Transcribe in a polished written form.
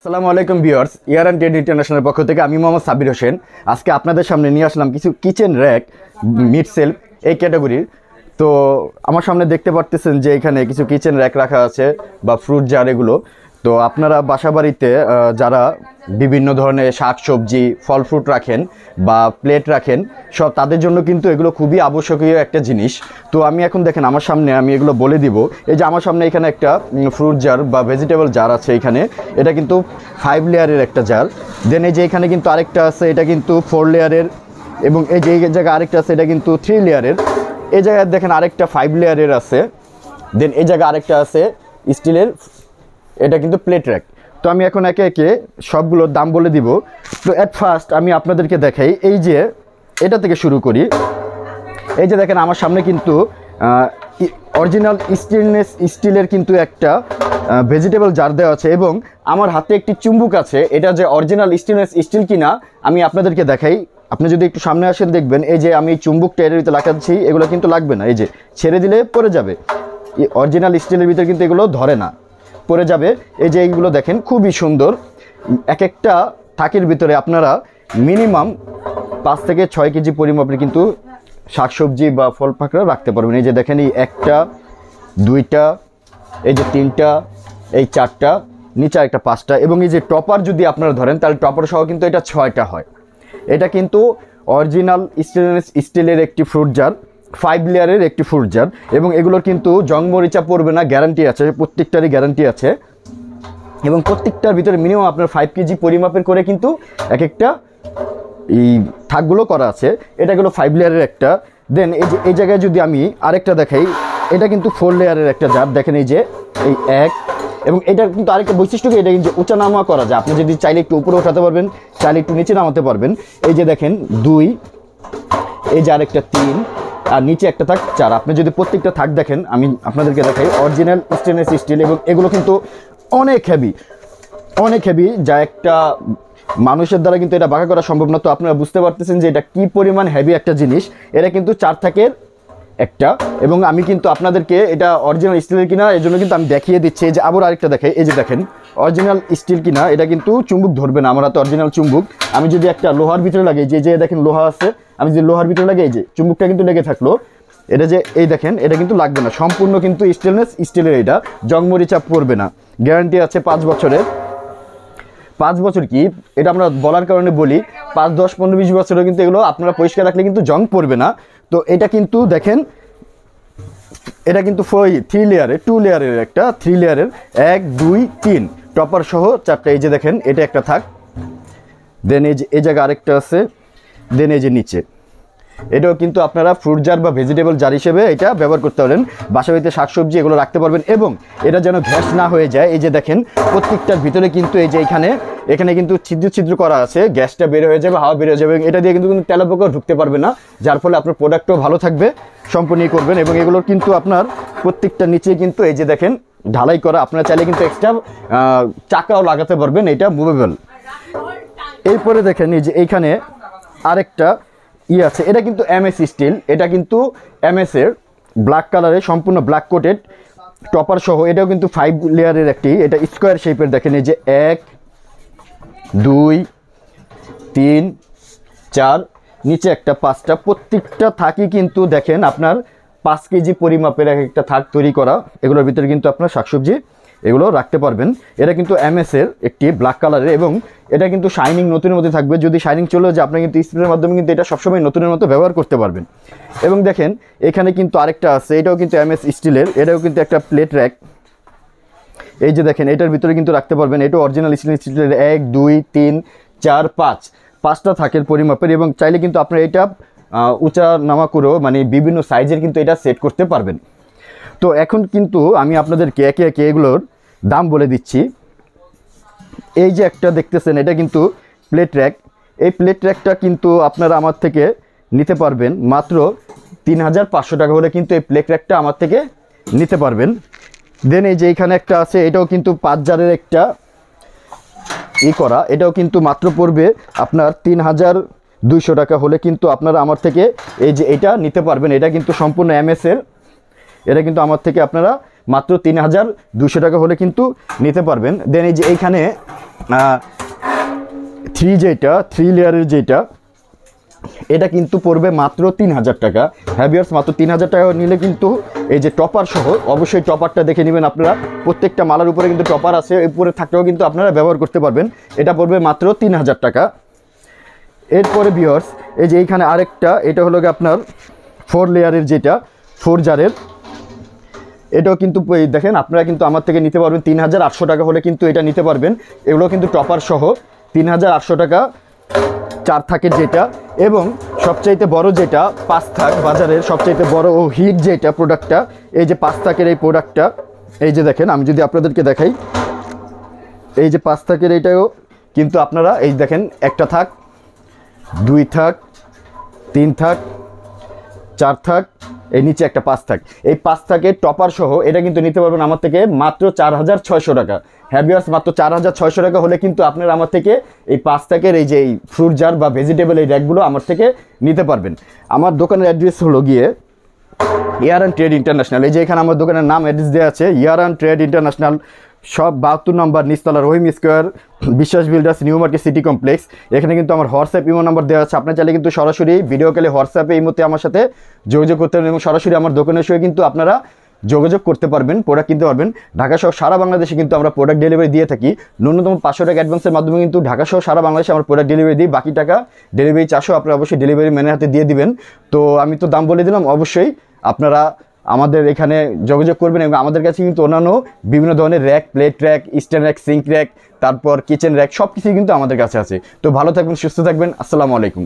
আসসালামু আলাইকুম viewers, year and trade international পক্ষ থেকে আমি মোহাম্মদ সাবির হোসেন। আজকে আপনাদের সামনে নিয়ে আসলাম কিছু কিচেন র্যাক মিড সেলফ এই ক্যাটাগরির। তো আমার সামনে দেখতে পারতেছেন যে এখানে কিছু কিচেন র্যাক রাখা আছে বা ফ্রুট জার এগুলো। তো আপনারা বাসাবাড়িতে যারা বিভিন্ন ধরনের শাক সবজি ফল ফ্রুট রাখেন বা প্লেট রাখেন, সব তাদের জন্য কিন্তু এগুলো খুবই আবশ্যকীয় একটা জিনিস। তো আমি এখন দেখেন আমার সামনে আমি এগুলো বলে দিব। এই যে আমার সামনে এখানে একটা ফ্রুট জার বা ভেজিটেবল জার আছে এখানে, এটা কিন্তু 5 লেয়ারের একটা জার। দেন এই যে এখানে কিন্তু আরেকটা আছে, এটা কিন্তু 4 লেয়ারের, এবং এই যে এই জায়গায় আরেকটা আছে, এটা কিন্তু 3 লেয়ারের। এই জায়গায় দেখেন আরেকটা 5 লেয়ারের আছে। দেন এই জায়গায় আরেকটা আছে স্টিলের, এটা কিন্তু প্লেট র্যাক। তো আমি এখন একে একে সবগুলোর দাম বলে দিব। তো অ্যাট ফার্স্ট আমি আপনাদেরকে দেখাই, এই যে এটা থেকে শুরু করি। এই যে দেখেন আমার সামনে কিন্তু অরিজিনাল স্টেনলেস স্টিলের কিন্তু একটা ভেজিটেবল জার দেওয়া আছে, এবং আমার হাতে একটি চুম্বুক আছে। এটা যে অরিজিনাল স্টেনলেস স্টিল কিনা আমি আপনাদেরকে দেখাই। আপনি যদি একটু সামনে আসেন দেখবেন এই যে আমি চুম্বুকটা এর ভিতরে লাগাচ্ছি, এগুলো কিন্তু লাগবে না, এই যে ছেড়ে দিলে পড়ে যাবে। অরিজিনাল স্টিলের ভিতরে কিন্তু এগুলো ধরে না, পড়ে যাবে। এই যে এইগুলো দেখেন খুবই সুন্দর। এক একটা থাকের ভিতরে আপনারা মিনিমাম 5 থেকে 6 কেজি পরিমাপের কিন্তু শাকসবজি বা ফল পাকড়া রাখতে পারবেন। এই যে দেখেন এই একটা, দুইটা, এই যে তিনটা, এই চারটা, নিচে একটা 5টা, এবং এই যে টপার যদি আপনারা ধরেন তাহলে টপার সহ কিন্তু এটা 6টা হয়। এটা কিন্তু অরিজিনাল স্টেনলেস স্টিলের একটি ফ্রুট জার, 5 লেয়ারের একটি ফ্রুট জার, এবং এগুলোর কিন্তু জং মরিচা পড়বে না, গ্যারান্টি আছে, প্রত্যেকটারই গ্যারান্টি আছে। এবং প্রত্যেকটার ভিতরে মিনিমাম আপনার 5 কেজি পরিমাপের করে কিন্তু এক একটা এই থাকগুলো করা আছে। এটা হলো 5 লেয়ারের একটা। দেন এই যে এই জায়গায় যদি আমি আরেকটা দেখাই, এটা কিন্তু 4 লেয়ারের একটা জার। দেখেন এই যে এই এক, এবং এটার কিন্তু আরেকটা বৈশিষ্ট্য কি, এটা কিন্তু উঁচা নামা করা যায়। আপনি যদি চাইলে একটু উপরে উঠাতে পারবেন, চাইলে একটু নিচে নামাতে পারবেন। এই যে দেখেন 2, এই যে আরেকটা 3, আর নিচে একটা থাক 4। আপনি যদি প্রত্যেকটা থাক দেখেন, আমি আপনাদেরকে দেখাই অরিজিনাল স্টেনলেস স্টিল, এবং এগুলো কিন্তু অনেক হেভি, যা একটা মানুষের দ্বারা কিন্তু এটা বাঁকা করা সম্ভব না। তো আপনারা বুঝতে পারতেছেন যে এটা কি পরিমাণ হেভি একটা জিনিস। এটা কিন্তু 4 থাকের একটা, এবং আমি কিন্তু আপনাদেরকে এটা অরিজিনাল স্টিলের কিনা এই জন্য কিন্তু আমি দেখিয়ে দিচ্ছি। এই যে আবার আরেকটা দেখাই, এই যে দেখেন অরিজিনাল স্টিল কিনা, এটা কিন্তু চুম্বুক ধরবে না, আমার হাতে অরিজিনাল চুম্বুক। আমি যদি একটা লোহার ভিতরে লাগাই, যে দেখেন লোহা আছে, আমি যদি লোহার ভিতরে লাগাই, এই যে চুম্বুকটা কিন্তু লেগে থাকলো, এটা যে এই দেখেন এটা কিন্তু লাগবে না, সম্পূর্ণ কিন্তু স্টেনলেস স্টিলের। এটা জংমরি চাপ পড়বে না, গ্যারান্টি আছে 5 বছরের। 5 বছর কি এটা আমরা বলার কারণে বলি, 5, 10, 15, 20 বছরও কিন্তু এগুলো আপনারা পরিষ্কার রাখলে কিন্তু জং পড়বে না। তো এটা কিন্তু দেখেন, এটা কিন্তু 3 লেয়ারের, 2 লেয়ারের একটা, 3 লেয়ারের, 1, 2, 3 টপার সহ 4টা। এই যে দেখেন এটা একটা থাক। দেন এই যে এই জায়গায় আরেকটা আছে। দেন এই যে নিচে এটাও কিন্তু আপনারা ফ্রুট জার বা ভেজিটেবল জার হিসেবে এটা ব্যবহার করতে পারেন। বাসাবাড়িতে শাকসবজি এগুলো রাখতে পারবেন, এবং এটা যেন গ্যাস না হয়ে যায়। এই যে দেখেন প্রত্যেকটার ভিতরে কিন্তু এই যে এখানে কিন্তু ছিদ্র করা আছে, গ্যাসটা বের হয়ে যাবে, হাওয়া বের হয়ে যাবে, এটা দিয়ে কিন্তু তেলা পোকা ঢুকতে পারবে না, যার ফলে আপনার প্রোডাক্টও ভালো থাকবে, সম্পূর্ণ করবেন। এবং এগুলোর কিন্তু আপনার প্রত্যেকটা নিচে কিন্তু এই যে দেখেন ঢালাই করা, আপনারা চাইলে কিন্তু এক্সট্রা চাকাও লাগাতে পারবেন, এটা মুভেবল। এরপরে দেখেন এই যে এইখানে আরেকটা আছে, এটা কিন্তু এমএস স্টিল, এটা কিন্তু এমএস এর ব্ল্যাক কালারে সম্পূর্ণ ব্ল্যাক কোটেড টপার সহ। এটাও কিন্তু 5 লেয়ারের একটি, এটা স্কোয়ার শেপের। দেখেন এই যে 1, 2, 3, 4, নিচে একটা 5টা, প্রত্যেকটা থাকি কিন্তু দেখেন আপনার 5 কেজি পরিমাপের এক একটা থাক তৈরি করা। এগুলোর ভিতরে কিন্তু আপনার শাকসবজি এগুলো রাখতে পারবেন। এটা কিন্তু এমএস এর একটি ব্ল্যাক কালারের, এবং এটা কিন্তু শাইনিং নতুনের মধ্যে থাকবে। যদি শাইনিং চলে যায় আপনি কিন্তু স্প্রের মাধ্যমে কিন্তু এটা সবসময় নতুনের মতো ব্যবহার করতে পারবেন। এবং দেখেন এখানে কিন্তু আরেকটা আছে, এটাও কিন্তু এমএস স্টিলের, এটাও কিন্তু একটা প্লেট র্যাক। এই যে দেখেন এটার ভিতরে কিন্তু রাখতে পারবেন, এটাও অরিজিনাল স্টিলের। 1, 2, 3, 4, 5টা থাকের পরিমাপের, এবং চাইলে কিন্তু আপনারা এটা উঁচা নামা করেও মানে বিভিন্ন সাইজের কিন্তু এটা সেট করতে পারবেন। তো এখন কিন্তু আমি আপনাদেরকে একে একে এগুলোর দাম বলে দিচ্ছি। এই যে একটা দেখতেছেন এটা কিন্তু প্লেট র্যাক। এই প্লেট র্যাকটা কিন্তু আপনারা আমার থেকে নিতে পারবেন মাত্র 3500 টাকা হলে কিন্তু এই প্লেট র্যাকটা আমার থেকে নিতে পারবেন। দেন এই যে এইখানে একটা আছে, এটাও কিন্তু 5 জারের একটা করা, এটাও কিন্তু মাত্র পড়বে আপনার 3200 টাকা হলে কিন্তু আপনারা আমার থেকে এই যে এটা নিতে পারবেন। এটা কিন্তু সম্পূর্ণ এমএস এর, এটা কিন্তু আমার থেকে আপনারা মাত্র 3200 টাকা হলে কিন্তু নিতে পারবেন। দেন এই যে এইখানে থ্রি লেয়ারের যেটা, এটা কিন্তু পড়বে মাত্র 3000 টাকা। হ্যাভিয়ার্স মাত্র 3000 টাকা নিলে কিন্তু এই যে টপার সহ, অবশ্যই টপারটা দেখে নেবেন আপনারা, প্রত্যেকটা মালার উপরে কিন্তু টপার আছে, উপরে থাকলেও কিন্তু আপনারা ব্যবহার করতে পারবেন। এটা পড়বে মাত্র 3000 টাকা। এরপরে ভিউয়ার্স এই যে এইখানে আরেকটা, এটা হলো আপনার 4 লেয়ারের যেটা 4 জারের, এটাও কিন্তু দেখেন আপনারা কিন্তু আমার থেকে নিতে পারবেন 3800 টাকা হলে কিন্তু এটা নিতে পারবেন। এগুলো কিন্তু টপার সহ 3800 টাকা 4 থাকের যেটা। এবং সবচাইতে বড় যেটা 5 থাক বাজারের সবচাইতে বড় ও হিট যেটা প্রোডাক্টটা, এই যে 5 থাকের এই প্রোডাক্টটা, এই যে দেখেন আমি যদি আপনাদেরকে দেখাই, এই যে 5 থাকের এইটাও কিন্তু আপনারা এই দেখেন, একটা থাক, 2 থাক, 3 থাক, 4 থাক, এই নিচে একটা 5 থাক, এই 5 থাকের টপার সহ এটা কিন্তু নিতে পারবেন আমার থেকে মাত্র 4600 টাকা। হ্যাভিয়ার্স মাত্র 4600 টাকা হলে কিন্তু আপনারা আমার থেকে এই 5 থাকের এই যে এই ফ্রুট জার বা ভেজিটেবল এই র্যাকগুলো আমার থেকে নিতে পারবেন। আমার দোকানের অ্যাড্রেস হলো গিয়ে ইয়ারান ট্রেড ইন্টারন্যাশনাল। এই যে এখানে আমার দোকানের নাম অ্যাড্রেস দেওয়া আছে, ইয়ারান ট্রেড ইন্টারন্যাশনাল, সব 72 নম্বর নিচতলা, রহিম স্কোয়ার, বিশ্বাস builders, new market city complex. এখানে কিন্তু আমার হোয়াটসঅ্যাপ ইমো নাম্বার দেওয়া আছে, আপনার চাইলে কিন্তু সরাসরি ভিডিও কলে হোয়াটসঅ্যাপে ইমোতে আমার সাথে যোগাযোগ করতে পারবেন এবং সরাসরি আমার দোকানে এসে কিন্তু আপনারা যোগাযোগ করতে পারবেন, প্রোডাক্ট কিনতে পারবেন। ঢাকা সহ সারা বাংলাদেশে কিন্তু আমরা প্রোডাক্ট ডেলিভারি দিয়ে থাকি। ন্যূনতম 500 টাকা অ্যাডভান্সের মাধ্যমে কিন্তু ঢাকা সহ সারা বাংলাদেশে আমরা প্রোডাক্ট ডেলিভারি দিই। বাকি টাকা ডেলিভারি চার্জও আপনারা অবশ্যই ডেলিভারি ম্যানের হাতে দিয়ে দিবেন। তো আমি তো দাম বলে দিলাম, অবশ্যই আপনারা আমাদের এখানে যোগাযোগ করবেন। এবং আমাদের কাছে কিন্তু অন্যান্য বিভিন্ন ধরনের rack, plate rack, stand rack, sync rack, তারপর কিচেন র্যাক, সব কিছুই কিন্তু আমাদের কাছে আছে। তো ভালো থাকবেন, সুস্থ থাকবেন, আসসালামু আলাইকুম।